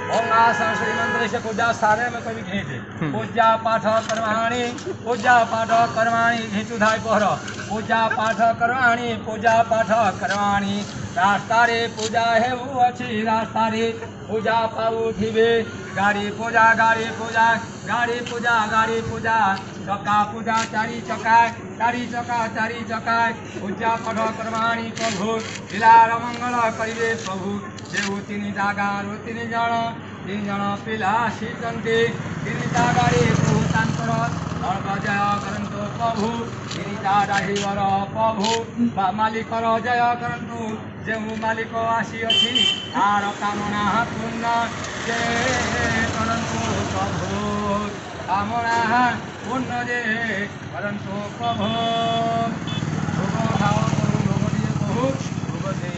ओंगा सरस्वती मंत्र से पूजा सारे में कभी घींचे पूजा पाठ कर्माणी घींचू धाय पोहर पूजा पाठ कर्माणी रास्ता रे पूजा है वो अच्छी रास्ता रे पूजा पाऊ थिबे गाड़ी पूजा चका पूजा चारी चका पूजा पाठ कर्माणी प्रभु दिलार मंगल करिवे प्रभु देव तीन जागार तीन जन पिला शिचंती तीन जागारे प्रभु तांकर सर्व जय करंतु प्रभु तीन जागार प्रभु मालिकर जय करंतु जो मालिक आसी अच्छी तार कामना पूर्ण जे करंतु प्रभु कामना पूर्ण जे करंतु प्रभु भोग खाओ भोग दिए प्रभु भोग दे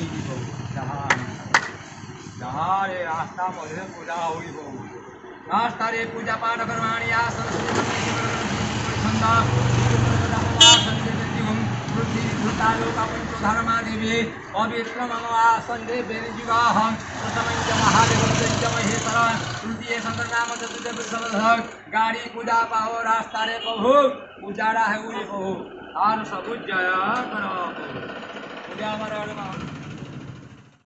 जहारे रास्ता मधे पूजा हुई रास्ता रे पूजा पाठ करवाणी आसन धर्मा देवी पवित्र मनोआसन देवी जीवाहम प्रथम महादेव महेश्वर तृतीय शंकर नाम चतुर्थ गाड़ी पूजा पाओ रास्ता रे प्रभु उजाड़ा है प्रभु और सब जया करो पूजा